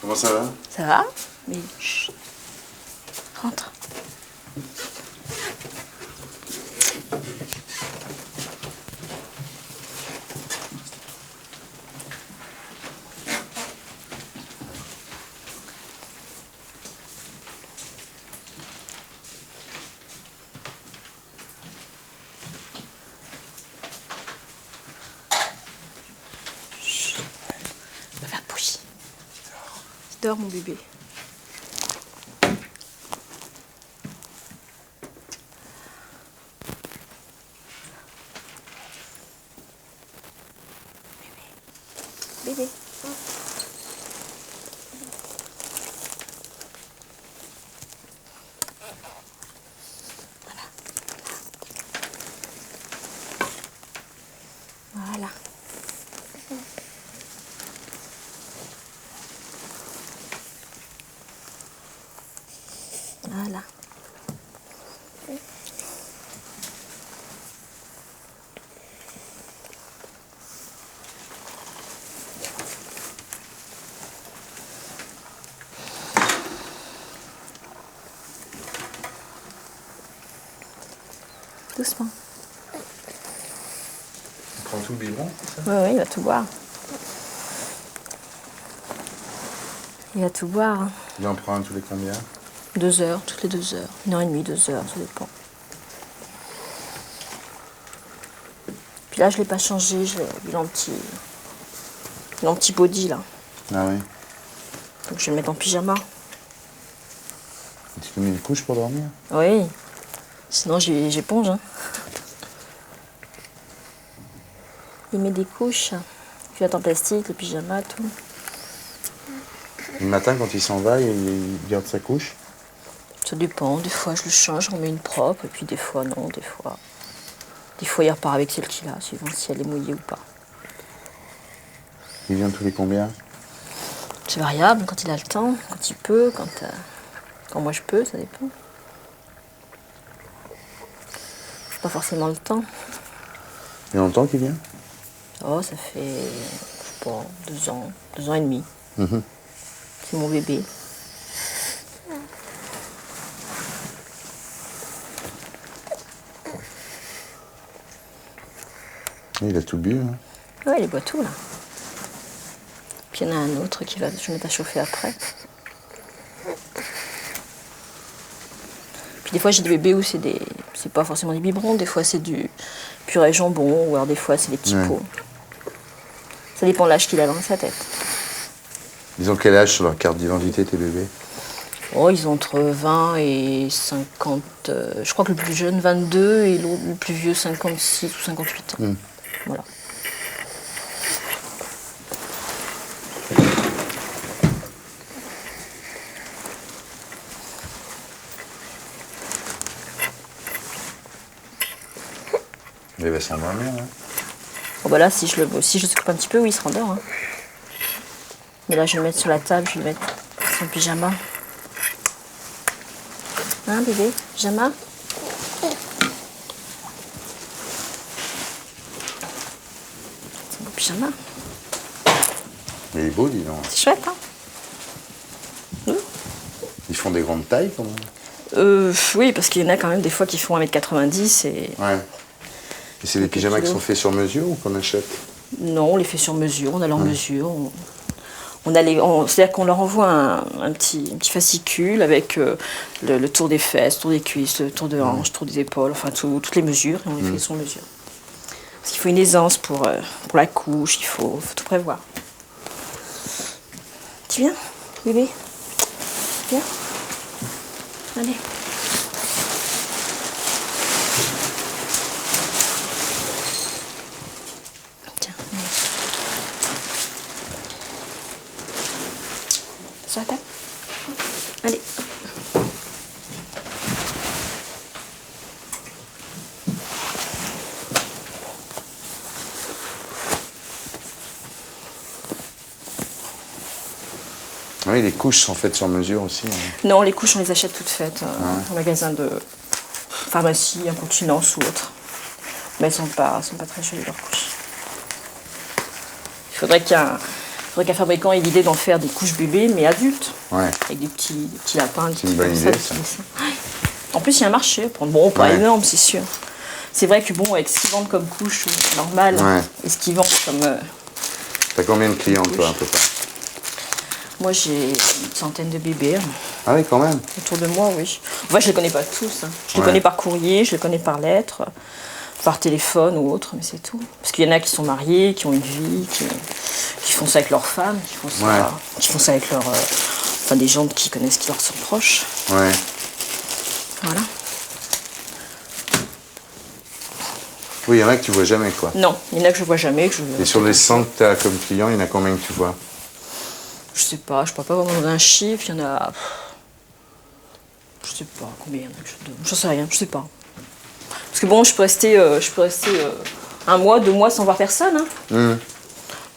Comment ça va? Ça va? Mais chut. Rentre. Chut. Va faire bougie. Dors mon bébé. Bébé. Voilà. Voilà. Doucement. Tu prends tout le biberon, c'est ça? Oui, oui, il va tout boire. Il va tout boire. Hein. Il en prend un tous les combien? 2 heures, toutes les 2 heures. 1h30, 2 heures, ça dépend. Puis là, je ne l'ai pas changé. Il a un petit body, là. Ah oui. Donc, je vais le mettre en pyjama. Tu te mets une couche pour dormir? Oui. Sinon, j'éponge. Hein. Il met des couches. Culottes en plastique, le pyjama, tout. Le matin, quand il s'en va, il garde sa couche? Ça dépend. Des fois, je le change, j'en mets une propre. Et puis, des fois, non. Des fois, il repart avec celle qu'il a, suivant si elle est mouillée ou pas. Il vient tous les combien? C'est variable quand il a le temps, quand il peut, quand moi je peux, ça dépend. J'ai pas forcément le temps. Il y a longtemps qu'il vient? Oh, ça fait, je sais pas, 2 ans et demi. Mhm. C'est mon bébé. Il a tout bu. Hein. Ouais, il boit tout là. Puis il y en a un autre je vais mettre à chauffer après. Puis des fois j'ai des bébés où c'est pas forcément des biberons, des fois c'est du purée jambon, ou alors des fois c'est des petits pots. Ça dépend de l'âge qu'il a dans sa tête. Ils ont quel âge sur leur carte d'identité, tes bébés? Oh, ils ont entre 20 et 50. Je crois que le plus jeune, 22, et le plus vieux, 56 ou 58 ans. Voilà. Il va s'endormir, hein. Bon, bah là, si je le coupe un petit peu, oui, il se rendort. Hein. Mais là, je vais le mettre sur la table, je vais le mettre son pyjama. Hein, bébé? Pyjama? C'est un beau pyjama. Mais il est beau, dis donc. C'est chouette, hein? Ils font des grandes tailles, quand même? Oui, parce qu'il y en a quand même des fois qui font 1m90 et... Ouais. Et c'est des pyjamas qui sont faits sur mesure ou qu'on achète? Non, on les fait sur mesure, on a leur mesure. C'est-à-dire qu'on leur envoie un petit fascicule avec le tour des fesses, le tour des cuisses, le tour de hanche, le tour des épaules, enfin toutes les mesures, et on les fait sur mesure. Parce qu'il faut une aisance pour la couche, il faut tout prévoir. Tu viens, bébé? Viens. Allez. Tiens, allez. Sur la table. Allez. Oui, les couches sont faites sur mesure aussi. Hein. Non, les couches, on les achète toutes faites au magasin de pharmacie, incontinence ou autre. Mais elles sont pas très jolies, leurs couches. Il faudrait qu'il y ait faudrait qu'un fabricant ait l'idée d'en faire des couches bébés, mais adultes, Ouais. avec des petits lapins. C'est une bonne idée, ça. Ouais. En plus, il y a un marché à prendre. Bon, pas Ouais. énorme, c'est sûr. C'est vrai que bon, avec ce qu'ils vendent comme couche normale, Ouais. et ce qu'ils vendent comme... T'as combien de clients, toi, à peu près? moi, j'ai une centaine de bébés Ah oui, quand même. autour de moi, oui. Enfin, je les connais pas tous. Hein. Je les Ouais. connais par courrier, je les connais par lettre, par téléphone ou autre, mais c'est tout. Parce qu'il y en a qui sont mariés, qui ont une vie, qui font ça avec leurs femmes, Ouais. qui font ça avec leurs... enfin, des gens qui connaissent, qui leur sont proches. Ouais. Voilà. Oui, il y en a que tu vois jamais, quoi. Non, il y en a que je vois jamais. Que Et sur les 100 que tu as comme clients, il y en a combien que tu vois? Je sais pas, je ne peux pas vraiment donner un chiffre. Il y en a... Je sais pas combien il y en a que je donne. J'en sais rien, je sais pas. Parce que bon, je peux rester, un mois, 2 mois sans voir personne. Hein.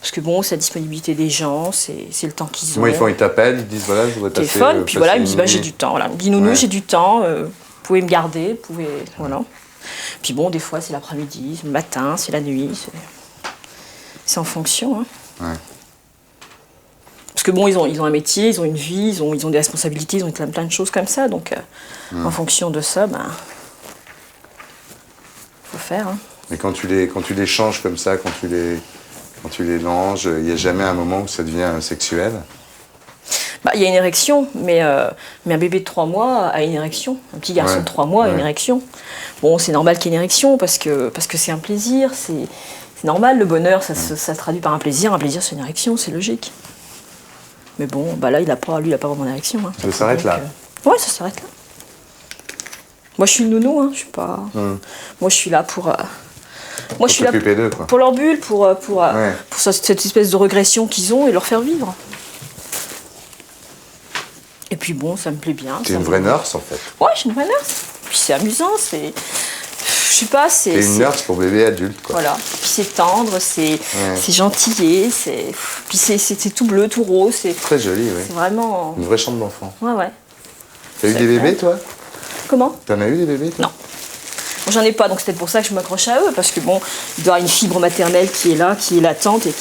Parce que bon, c'est la disponibilité des gens, c'est le temps qu'ils ont. Moi, ils t'appellent, ils te disent voilà, je voudrais passer. Téléphone, puis voilà, ils me disent bah, passer j'ai une du temps. Voilà. Ils me disent nounou, Ouais. j'ai du temps, vous pouvez me garder, vous pouvez. Voilà. Puis bon, des fois, c'est l'après-midi, c'est le matin, c'est la nuit. C'est en fonction. Hein. Ouais. Parce que bon, ils ont un métier, ils ont une vie, ils ont des responsabilités, ils ont plein de choses comme ça. Donc, en fonction de ça, ben, faut faire. Hein. Mais quand tu les changes comme ça, quand tu les langes, il n'y a jamais un moment où ça devient sexuel? Bah, il y a une érection, mais un bébé de 3 mois a une érection. Un petit garçon Ouais, de 3 mois a une ouais. érection. Bon, c'est normal qu'il y ait une érection parce que c'est un plaisir. C'est normal, le bonheur, ça se traduit par un plaisir. Un plaisir, c'est une érection, c'est logique. Mais bon, bah là, lui, il a pas vraiment d'érection. Hein. Ça s'arrête là. Ouais, ça s'arrête là. Moi, je suis une nounou, hein. Je suis pas... Moi, je suis là pour... Moi, je suis là t'occuper d'eux, quoi. pour leur bulle, pour Ouais. cette espèce de régression qu'ils ont et leur faire vivre. Et puis bon, ça me plaît bien. T'es ça une me- vraie nurse, en fait. Ouais, je suis une vraie nurse. Puis c'est amusant, c'est... Je sais pas, c'est... T'es une c'est- nurse pour bébé adulte, quoi. Voilà. Puis c'est tendre, c'est gentillet, c'est... Puis c'est tout bleu, tout rose, c'est Très joli, oui. vraiment... Une vraie chambre d'enfant. Ouais, ouais. T'as eu C'est des vrai. bébés, toi? Comment? T'en as eu des bébés, toi? Non. Bon, j'en ai pas, donc c'est peut-être pour ça que je m'accroche à eux, parce que bon, il doit y avoir une fibre maternelle qui est là, qui est latente et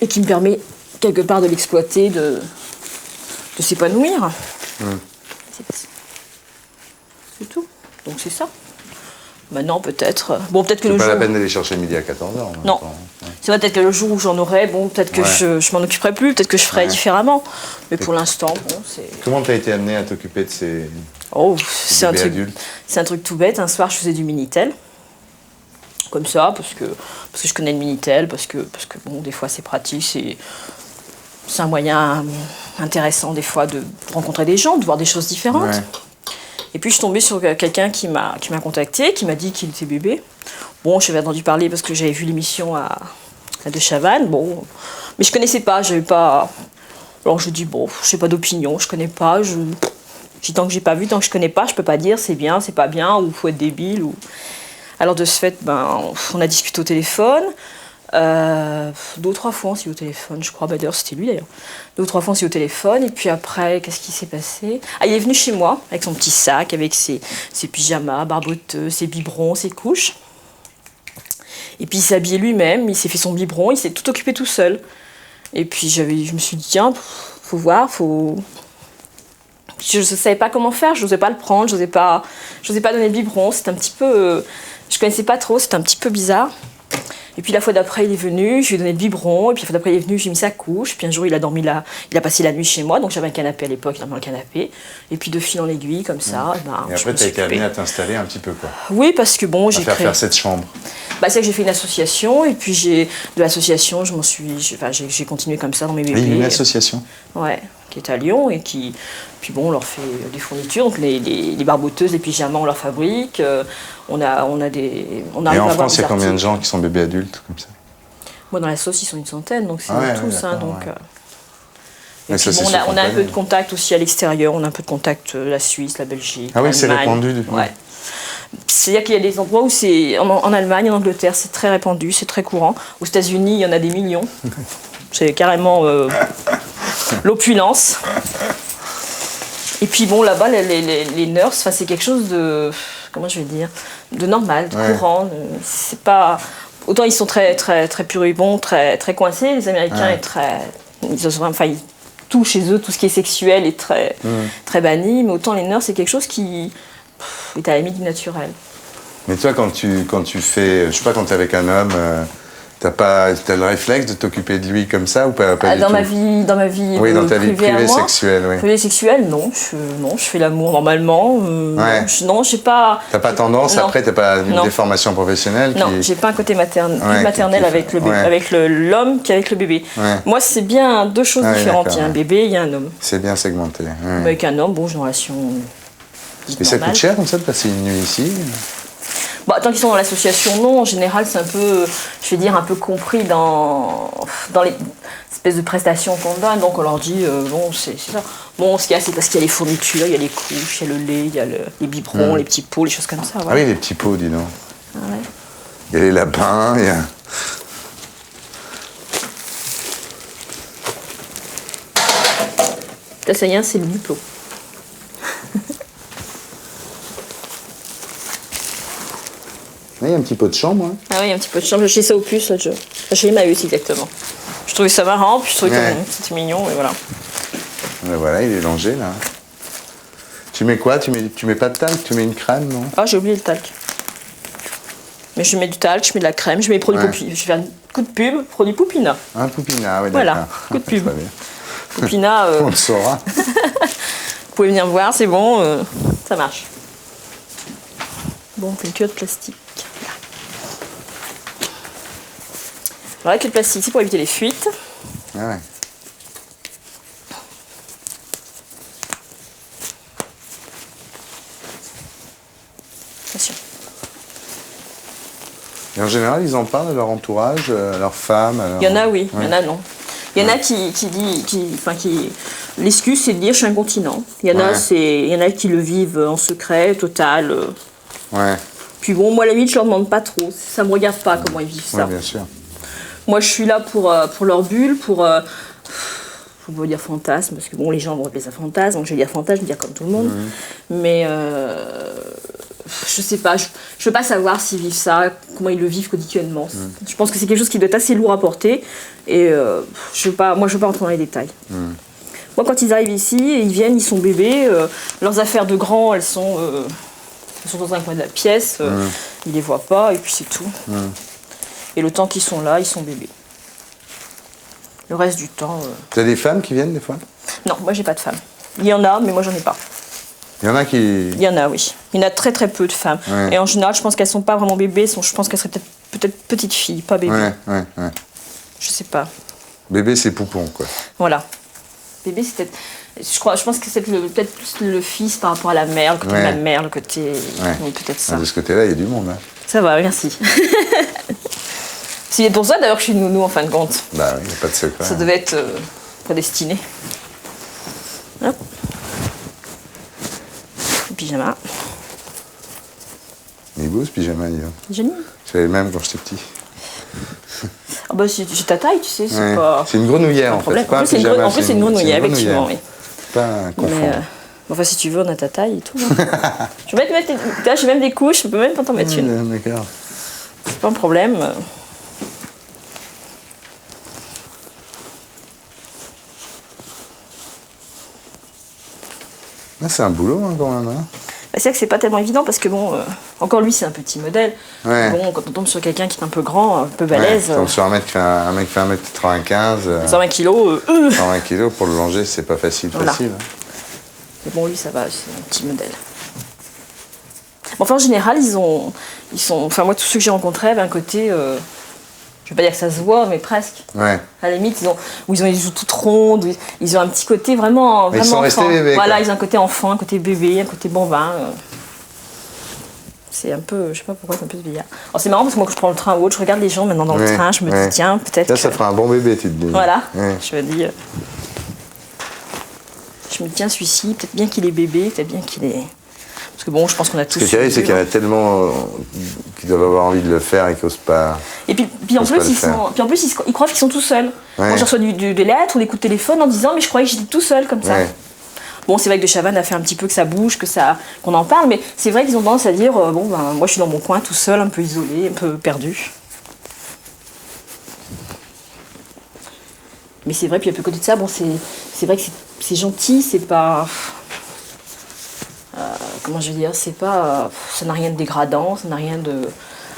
qui me permet quelque part de l'exploiter, de s'épanouir. C'est tout. Donc c'est ça. Maintenant peut-être. Bon, peut-être que C'est le pas jour. la peine d'aller chercher le midi à 14h. Non. C'est vrai, peut-être que le jour où j'en aurai, bon, peut-être que Ouais. je m'en occuperai plus, peut-être que je ferai Ouais. différemment. Mais pour l'instant, bon, c'est. Comment t'as été amené à t'occuper de ces Oh, c'est un bébés truc. adultes? C'est un truc tout bête. Un soir, je faisais du Minitel. Comme ça, parce que je connais le Minitel, parce que bon, des fois c'est pratique, c'est un moyen intéressant des fois de rencontrer des gens, de voir des choses différentes. Ouais. Et puis je suis tombée sur quelqu'un qui m'a contacté, qui m'a dit qu'il était bébé. Bon, j'avais entendu parler parce que j'avais vu l'émission à De Chavannes, bon, mais je connaissais pas, j'avais pas. Alors je dis bon, je n'ai pas d'opinion, je connais pas, tant que j'ai pas vu, tant que je connais pas, je peux pas dire c'est bien, c'est pas bien, ou faut être débile ou. Alors de ce fait, ben, on a discuté au téléphone. 2 ou 3 fois aussi au téléphone, je crois. Bah, d'ailleurs, c'était lui d'ailleurs. 2 ou 3 fois aussi au téléphone. Et puis après, qu'est-ce qui s'est passé? Ah, il est venu chez moi avec son petit sac, avec ses pyjamas barboteux, ses biberons, ses couches. Et puis il s'est habillé lui-même, il s'est fait son biberon, il s'est tout occupé tout seul. Et puis je me suis dit, tiens, faut voir, faut. Je ne savais pas comment faire, je n'osais pas le prendre, je n'osais pas donner le biberon. C'était un petit peu. Je connaissais pas trop, c'était un petit peu bizarre. Et puis la fois d'après, il est venu, je lui ai donné le biberon. Et puis la fois d'après, il est venu, j'ai mis sa couche. Puis un jour, il a dormi là, il a passé la nuit chez moi. Donc j'avais un canapé à l'époque, il a dormi dans le canapé. Et puis de fil en aiguille, comme ça. Ben, Et je après, me t'as suis été amené occupée. à t'installer un petit peu, quoi. Oui, parce que bon, À j'ai faire créé. faire cette chambre. Bah, c'est que j'ai fait une association. Et puis de l'association, j'ai continué comme ça dans mes bébés. Oui, une association. Ouais, qui est à Lyon et qui. Puis bon, on leur fait des fournitures, donc les barboteuses, les pyjamas, on leur fabrique. On arrive Et en à avoir France, il y des a combien de articles. gens qui sont bébés adultes, comme ça? Moi, dans la sauce, ils sont une centaine, donc c'est Ah ouais, nous tous. ouais, hein, d'accord, donc, ouais. Et Mais puis ça, c'est bon, on a un peu de spontané. contact aussi à l'extérieur, on a un peu de contact la Suisse, la Belgique. Ah oui, c'est l'Allemagne. répandu, du coup. Ouais. C'est-à-dire qu'il y a des endroits où c'est. En Allemagne, en Angleterre, c'est très répandu, c'est très courant. Aux États-Unis, il y en a des millions. C'est carrément l'opulence. Et puis bon, là-bas, les nurses, c'est quelque chose de. Comment je vais dire? De normal, de Ouais. courant. C'est pas. autant ils sont très, très, très puribonds, très, très coincés, les Américains Ouais. ils tout chez eux, tout ce qui est sexuel est très, très banni, mais autant les Nords, c'est quelque chose qui est à la limite du naturel. Mais toi, quand tu fais, je sais pas, quand t'es avec un homme, t'as le réflexe de t'occuper de lui comme ça ou pas, pas du Dans tout? ma vie Oui, dans ta vie privée à privée moi, sexuelle, oui. privée sexuelle, non, je fais l'amour normalement. Ouais. Non, j'ai pas. T'as pas tendance, Non. après, t'as pas une Non. déformation professionnelle Non, qui... j'ai pas un côté maternel qui avec le bébé, ouais. avec l'homme qu'avec le bébé. Ouais. Moi, c'est bien deux choses Ah oui, différentes. d'accord, Il y a un ouais. bébé, il y a un homme. C'est bien segmenté. Ouais. Mais avec un homme, bon, j'ai une relation Et ça normale. coûte cher comme ça de passer une nuit ici? Bon, tant qu'ils sont dans l'association, non. En général, c'est un peu, je vais dire, un peu compris dans les espèces de prestations qu'on donne. Donc, on leur dit, bon, c'est ça. Bon, ce qu'il y a, c'est parce qu'il y a les fournitures, il y a les couches, il y a le lait, il y a les biberons, les petits pots, les choses comme ça. Ah Voilà. oui, les petits pots, dis donc. Ah ouais. Il y a les lapins, il y a... Ça, ça y est, c'est le duplo. Il y a un petit pot de chambre. Hein. Ah oui, un petit peu de chambre. J'ai acheté ça au puce, là, chez Emmaüs, exactement. Je trouvais ça marrant, puis je trouvais Ouais. que c'était mignon, et voilà. Mais voilà, il est langé, là. Tu mets quoi? Tu mets pas de talc? Tu mets une crème, non? Ah, j'ai oublié le talc. Mais je mets du talc, je mets de la crème, je mets des produits Ouais. Poupina. Je fais un coup de pub, produit Poupina. Un poupina, oui, Voilà, d'accord. coup de pub. Très bien. Poupina, On le saura. vous pouvez venir voir, c'est bon, ça marche. Bon, une queue de plastique. Là. Alors avec le plastique, c'est pour éviter les fuites. Ah ouais. Attention. Et en général, ils en parlent à leur entourage, à leur femme. Il y en a, oui, il Ouais. y en a, non. Il y en a qui l'excuse, c'est de dire je suis incontinent. Il y en a, Ouais. il y en a qui le vivent en secret, total. Ouais, Puis bon, moi, à la limite, je leur demande pas trop. Ça me regarde pas comment ils vivent ça. ouais, bien sûr. Moi, je suis là pour leur bulle, pour. Faut pas dire fantasme, parce que bon, les gens vont appeler ça fantasme, donc je vais dire fantasme, je vais dire comme tout le monde. Mais je sais pas, je veux pas savoir s'ils vivent ça, comment ils le vivent quotidiennement. Je pense que c'est quelque chose qui doit être assez lourd à porter, et je veux pas rentrer dans les détails. Moi, quand ils arrivent ici, ils viennent, ils sont bébés, leurs affaires de grands, elles sont dans un coin de la pièce, ils les voient pas, et puis c'est tout. Et le temps qu'ils sont là, ils sont bébés. Le reste du temps... T'as des femmes qui viennent des fois? Non, moi j'ai pas de femmes. Il y en a, mais moi j'en ai pas. Il y en a qui... Il y en a, oui. Il y en a très très peu de femmes. Ouais. Et en général, je pense qu'elles sont pas vraiment bébés, je pense qu'elles seraient peut-être petites filles, pas bébés. Ouais. Je sais pas. Bébé, c'est poupon, quoi. Voilà. Bébé, c'est peut-être... Je pense que c'est peut-être plus le fils par rapport à la mère, le côté de la mère, le côté... Ouais. Oui, peut-être ça. De ce côté-là, il y a du monde. Hein. Ça va, merci. C'est pour ça d'ailleurs que je suis nounou en fin de compte. Bah oui, il n'y a pas de secret. Ça devait être prédestiné. Hop. Le pyjama. Il est beau ce pyjama, dis donc. Génial. J'avais le même quand j'étais petit. Ah bah j'ai ta taille, tu sais, c'est Ouais. pas... C'est une grenouillère, en fait. problème. C'est pas En un plus, c'est une pyjama, en plus, c'est une grenouillère, effectivement, oui. Pas un confort. Mais, enfin, si tu veux, on a ta taille et tout. Hein. Je vais mettre là, j'ai même des couches, je peux même pas t'en mettre une. D'accord. C'est pas un problème. Ah, c'est un boulot, hein, quand même. Hein. Bah, c'est vrai que c'est pas tellement évident parce que bon, encore lui, c'est un petit modèle. Ouais. Bon, quand on tombe sur quelqu'un qui est un peu grand, un peu balèze, Ouais, donc sur un mec qui fait 1m95, 120 kilos, 120 kg, pour le longer, c'est pas facile. Voilà. Facile. Hein. mais bon, lui, ça va, c'est un petit modèle. Bon, enfin, en général, ils sont... Enfin, moi, tous ceux que j'ai rencontrés avaient un côté... je vais pas dire que ça se voit, mais presque. Ouais. À la limite, ils ont les joues toutes rondes, ils ont un petit côté vraiment, Mais ils vraiment sont restés enfant. bébés, Voilà, quoi. ils ont un côté enfant, un côté bébé, un côté bambin. C'est un peu, je sais pas pourquoi, c'est un peu vieillard. Alors c'est marrant parce que moi, quand je prends le train ou autre, je regarde les gens maintenant dans le Ouais, train, je me ouais. dis, tiens, peut-être Là, que... ça fera un bon bébé, tu te dis. Voilà, Ouais. je me dis... Je me dis, tiens, celui-ci, peut-être bien qu'il est bébé, peut-être bien qu'il est... Parce que bon, je pense qu'on a tous... Ce qui arrive, c'est qu'il y en a tellement qui doivent avoir envie de le faire et qui n'osent pas. Et puis en Faut plus, pas le faire. ils croient qu'ils sont tout seuls. Ouais. Moi, je reçois des lettres ou des coups de téléphone en disant, mais je croyais que j'étais tout seul comme ça. Ouais. Bon, c'est vrai que de Chavannes a fait un petit peu que ça bouge, qu'on en parle, mais c'est vrai qu'ils ont tendance à dire, bon, ben, moi je suis dans mon coin tout seul, un peu isolé, un peu perdu. Mais c'est vrai, puis à côté de ça, bon, c'est vrai que c'est gentil, c'est pas... comment je veux dire, c'est pas... ça n'a rien de dégradant, ça n'a rien de...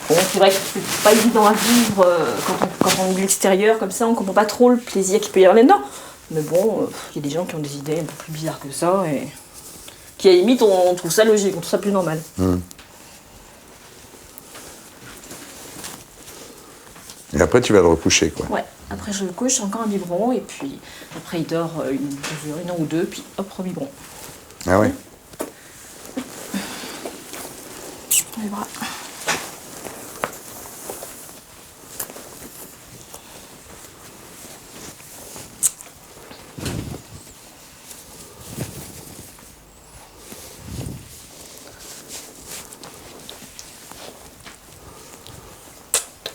Bon, c'est vrai que c'est pas évident à vivre quand on est de l'extérieur, comme ça, on comprend pas trop le plaisir qu'il peut y avoir là-dedans. Mais bon, il y a des gens qui ont des idées un peu plus bizarres que ça, et qui à la limite, on trouve ça logique, on trouve ça plus normal. Et après, tu vas le recoucher, quoi. Ouais, après je le couche, encore un biberon, et puis après il dort une heure ou deux, puis hop, biberon. Ah ouais. Les bras.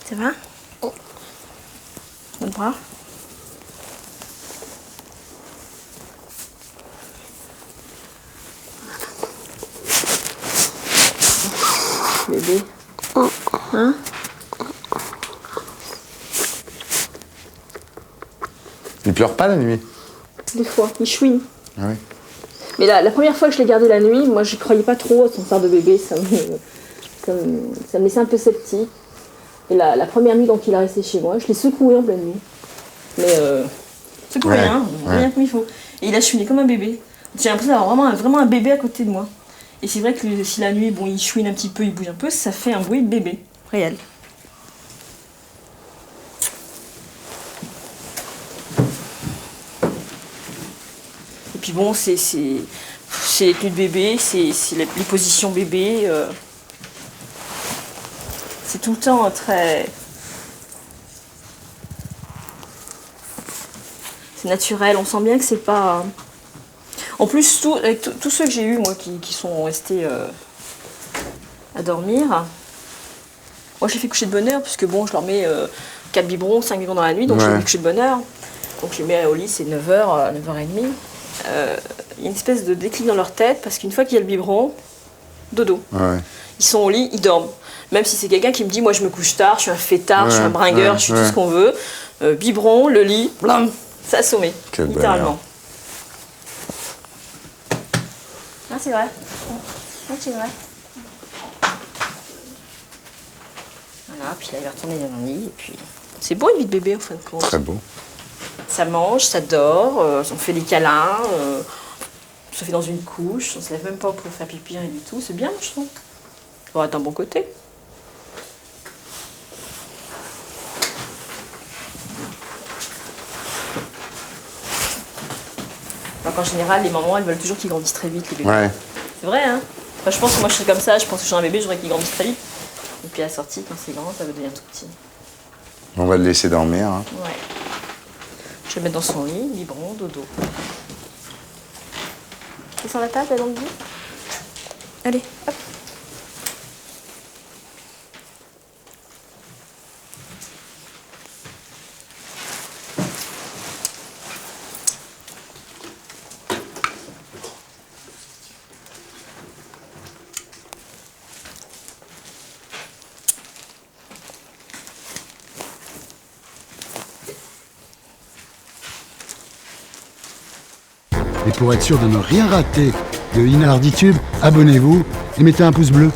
Ça va? Le bras? Bébé. Hein? Il pleure pas la nuit? Des fois, il chouine. Ah oui. Mais la première fois que je l'ai gardé la nuit, moi j'y croyais pas trop à son père de bébé, ça me laissait un peu sceptique. Et la première nuit, donc il a resté chez moi, je l'ai secoué en pleine nuit. Mais secoué, Ouais, hein, ouais. rien comme il faut. Et il a chouiné comme un bébé. J'ai l'impression d'avoir vraiment un bébé à côté de moi. Et c'est vrai que si la nuit, bon, il chouine un petit peu, il bouge un peu, ça fait un bruit de bébé, réel. Et puis bon, c'est les tenues de bébé, c'est les positions bébé. C'est tout le temps très... C'est naturel, on sent bien que c'est pas... En plus, avec tous ceux que j'ai eus, moi, qui sont restés à dormir, moi, je les fais coucher de bonne heure, parce que bon, je leur mets 4 biberons, 5 biberons dans la nuit, donc je les fais coucher de bonne heure. Donc je les mets au lit, c'est 9h, 9h30. Il y a une espèce de déclic dans leur tête, parce qu'une fois qu'il y a le biberon, dodo. Ouais. Ils sont au lit, ils dorment. Même si c'est quelqu'un qui me dit, moi je me couche tard, je suis un fêtard, je suis un bringueur, je suis tout ce qu'on veut. Biberon, le lit, blam, ça a sommé, littéralement. Ah, c'est vrai. Ah, c'est vrai. Voilà, puis là, il va retourner dans le lit, et puis... C'est beau une vie de bébé, en fin de compte. Très beau. Ça mange, ça dort, on fait des câlins, on se fait dans une couche, on se lève même pas pour faire pipi, rien du tout. C'est bien, je trouve. Ça va être un bon côté. Donc en général, les mamans, elles veulent toujours qu'ils grandissent très vite, les bébés. Ouais. C'est vrai, hein? Enfin, je pense que moi, je serais comme ça. Je pense que je suis un bébé, j'aurais qu'il grandisse très vite. Et puis à la sortie, quand c'est grand, ça va devenir tout petit. On va le laisser dormir. Hein. Ouais. Je vais le mettre dans son lit, biberon, dodo. C'est sur la table, là, dans le lit? Allez, hop. Et pour être sûr de ne rien rater de Inarditube, abonnez-vous et mettez un pouce bleu.